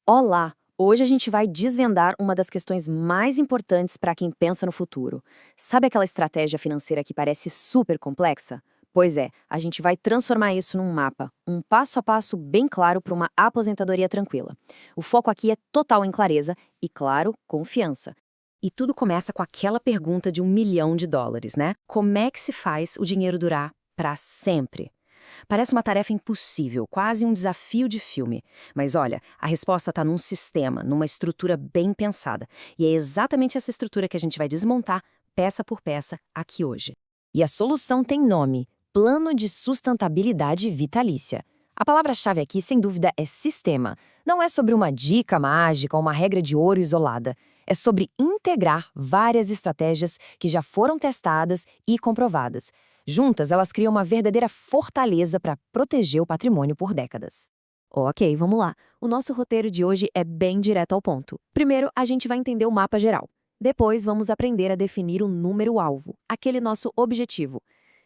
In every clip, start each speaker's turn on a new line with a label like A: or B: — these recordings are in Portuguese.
A: Olá! Hoje a gente vai desvendar uma das questões mais importantes para quem pensa no futuro. Sabe aquela estratégia financeira que parece super complexa? Pois é, a gente vai transformar isso num mapa, um passo a passo bem claro para uma aposentadoria tranquila. O foco aqui é total em clareza e, claro, confiança. E tudo começa com aquela pergunta de US$ 1 milhão, né? Como é que se faz o dinheiro durar para sempre? Parece uma tarefa impossível, quase um desafio de filme. Mas olha, a resposta está num sistema, numa estrutura bem pensada. E é exatamente essa estrutura que a gente vai desmontar, peça por peça, aqui hoje. E a solução tem nome: Plano de Sustentabilidade Vitalícia. A palavra-chave aqui, sem dúvida, é sistema. Não é sobre uma dica mágica ou uma regra de ouro isolada. É sobre integrar várias estratégias que já foram testadas e comprovadas. Juntas, elas criam uma verdadeira fortaleza para proteger o patrimônio por décadas. Ok, vamos lá. O nosso roteiro de hoje é bem direto ao ponto. Primeiro, a gente vai entender o mapa geral. Depois, vamos aprender a definir o número-alvo, aquele nosso objetivo.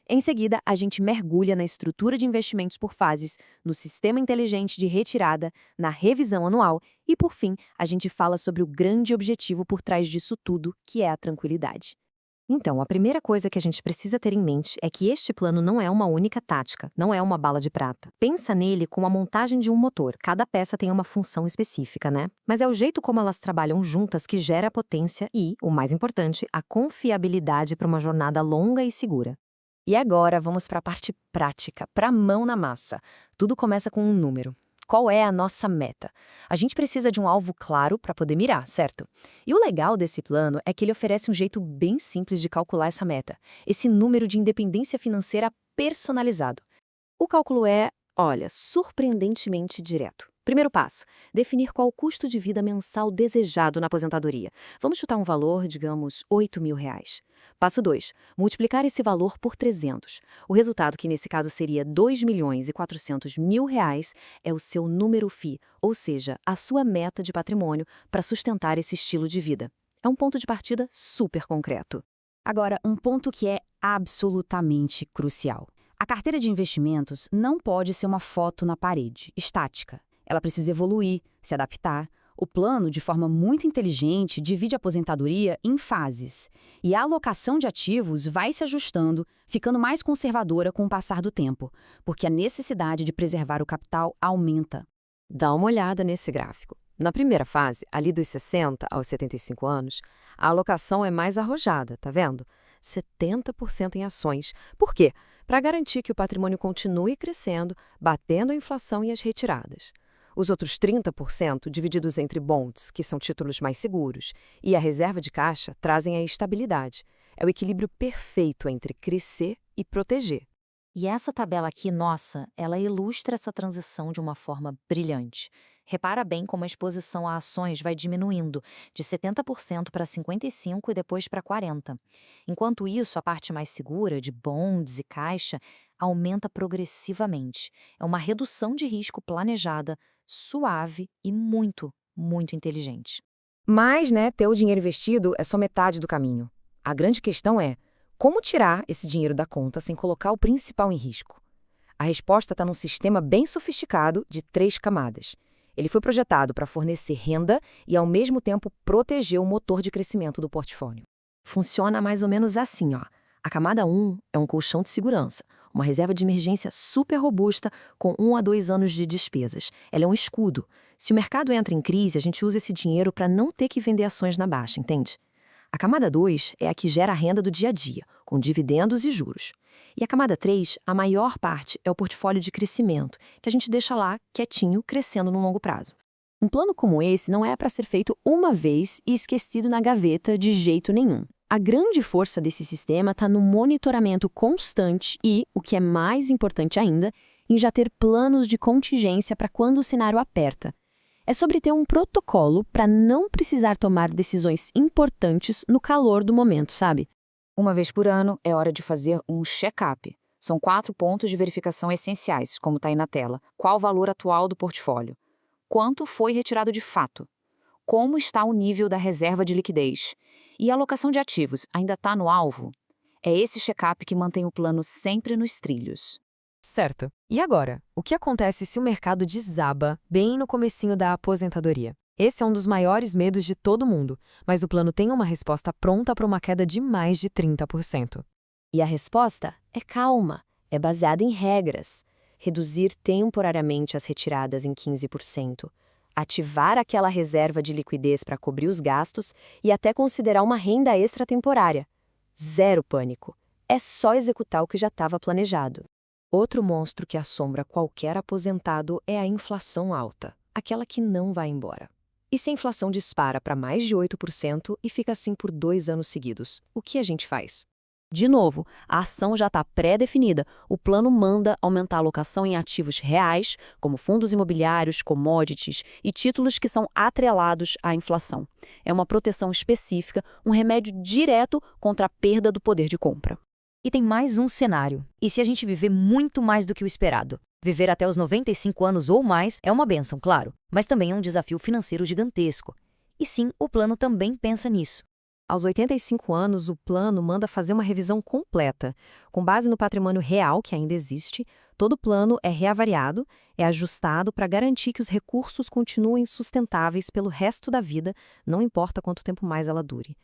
A: Em seguida, a gente mergulha na estrutura de investimentos por fases, no sistema inteligente de retirada, na revisão anual e, por fim, a gente fala sobre o grande objetivo por trás disso tudo, que é a tranquilidade. Então, a primeira coisa que a gente precisa ter em mente é que este plano não é uma única tática, não é uma bala de prata. Pensa nele como a montagem de um motor. Cada peça tem uma função específica, né? Mas é o jeito como elas trabalham juntas que gera a potência e, o mais importante, a confiabilidade para uma jornada longa e segura. E agora vamos para a parte prática, para a mão na massa. Tudo começa com um número. Qual é a nossa meta? A gente precisa de um alvo claro para poder mirar, certo? E o legal desse plano é que ele oferece um jeito bem simples de calcular essa meta, esse número de independência financeira personalizado. O cálculo é, olha, surpreendentemente direto. Primeiro passo, definir qual o custo de vida mensal desejado na aposentadoria. Vamos chutar um valor, digamos, R$ 8.000. Passo 2, multiplicar esse valor por 300. O resultado, que nesse caso seria R$ 2.400.000, é o seu número FI, ou seja, a sua meta de patrimônio para sustentar esse estilo de vida. É um ponto de partida super concreto. Agora, um ponto que é absolutamente crucial. A carteira de investimentos não pode ser uma foto na parede, estática. Ela precisa evoluir, se adaptar. O plano, de forma muito inteligente, divide a aposentadoria em fases. E a alocação de ativos vai se ajustando, ficando mais conservadora com o passar do tempo, porque a necessidade de preservar o capital aumenta. Dá uma olhada nesse gráfico. Na primeira fase, ali dos 60 aos 75 anos, a alocação é mais arrojada, tá vendo? 70% em ações. Por quê? Para garantir que o patrimônio continue crescendo, batendo a inflação e as retiradas. Os outros 30%, divididos entre bonds, que são títulos mais seguros, e a reserva de caixa, trazem a estabilidade. É o equilíbrio perfeito entre crescer e proteger. E essa tabela aqui, nossa, ela ilustra essa transição de uma forma brilhante. Repara bem como a exposição a ações vai diminuindo, de 70% para 55% e depois para 40%. Enquanto isso, a parte mais segura, de bonds e caixa, aumenta progressivamente. É uma redução de risco planejada, suave e muito, muito inteligente. Mas, né, ter o dinheiro investido é só metade do caminho. A grande questão é: como tirar esse dinheiro da conta sem colocar o principal em risco? A resposta está num sistema bem sofisticado de 3 camadas. Ele foi projetado para fornecer renda e, ao mesmo tempo, proteger o motor de crescimento do portfólio. Funciona mais ou menos assim, ó. A camada 1 é um colchão de segurança, uma reserva de emergência super robusta com 1 a 2 anos de despesas. Ela é um escudo. Se o mercado entra em crise, a gente usa esse dinheiro para não ter que vender ações na baixa, entende? A camada 2 é a que gera a renda do dia a dia, com dividendos e juros. E a camada 3, a maior parte, é o portfólio de crescimento, que a gente deixa lá, quietinho, crescendo no longo prazo. Um plano como esse não é para ser feito uma vez e esquecido na gaveta de jeito nenhum. A grande força desse sistema está no monitoramento constante e, o que é mais importante ainda, em já ter planos de contingência para quando o cenário aperta. É sobre ter um protocolo para não precisar tomar decisões importantes no calor do momento, sabe? Uma vez por ano, é hora de fazer um check-up. São 4 pontos de verificação essenciais, como está aí na tela. Qual o valor atual do portfólio? Quanto foi retirado de fato? Como está o nível da reserva de liquidez? E a alocação de ativos ainda está no alvo? É esse check-up que mantém o plano sempre nos trilhos.
B: Certo. E agora, o que acontece se o mercado desaba bem no comecinho da aposentadoria? Esse é um dos maiores medos de todo mundo, mas o plano tem uma resposta pronta para uma queda de mais de 30%.
A: E a resposta é calma, é baseada em regras. Reduzir temporariamente as retiradas em 15%, ativar aquela reserva de liquidez para cobrir os gastos e até considerar uma renda extra temporária. Zero pânico. É só executar o que já estava planejado. Outro monstro que assombra qualquer aposentado é a inflação alta, aquela que não vai embora. E se a inflação dispara para mais de 8% e fica assim por 2 anos seguidos, o que a gente faz? De novo, a ação já está pré-definida. O plano manda aumentar a alocação em ativos reais, como fundos imobiliários, commodities e títulos que são atrelados à inflação. É uma proteção específica, um remédio direto contra a perda do poder de compra.
C: E tem mais um cenário. E se a gente viver muito mais do que o esperado? Viver até os 95 anos ou mais é uma bênção, claro, mas também é um desafio financeiro gigantesco. E sim, o plano também pensa nisso.
A: Aos 85 anos, o plano manda fazer uma revisão completa. Com base no patrimônio real que ainda existe, todo o plano é reavaliado, é ajustado para garantir que os recursos continuem sustentáveis pelo resto da vida, não importa quanto tempo mais ela dure.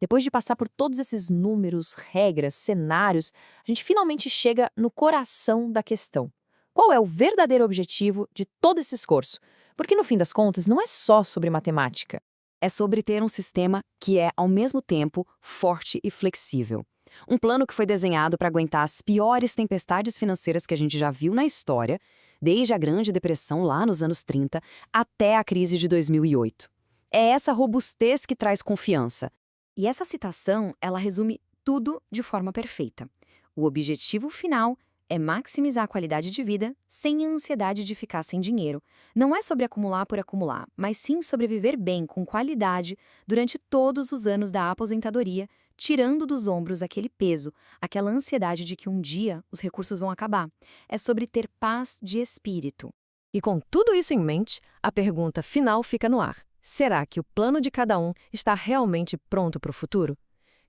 A: Depois de passar por todos esses números, regras, cenários, a gente finalmente chega no coração da questão. Qual é o verdadeiro objetivo de todo esse esforço? Porque, no fim das contas, não é só sobre matemática. É sobre ter um sistema que é, ao mesmo tempo, forte e flexível. Um plano que foi desenhado para aguentar as piores tempestades financeiras que a gente já viu na história, desde a Grande Depressão lá nos anos 30 até a crise de 2008. É essa robustez que traz confiança. E essa citação, ela resume tudo de forma perfeita. O objetivo final é maximizar a qualidade de vida sem a ansiedade de ficar sem dinheiro. Não é sobre acumular por acumular, mas sim sobre viver bem, com qualidade, durante todos os anos da aposentadoria, tirando dos ombros aquele peso, aquela ansiedade de que um dia os recursos vão acabar. É sobre ter paz de espírito.
B: E com tudo isso em mente, a pergunta final fica no ar. Será que o plano de cada um está realmente pronto para o futuro?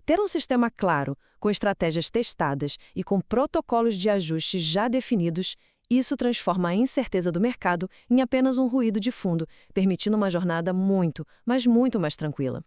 B: Ter um sistema claro, com estratégias testadas e com protocolos de ajuste já definidos, isso transforma a incerteza do mercado em apenas um ruído de fundo, permitindo uma jornada muito, mas muito mais tranquila.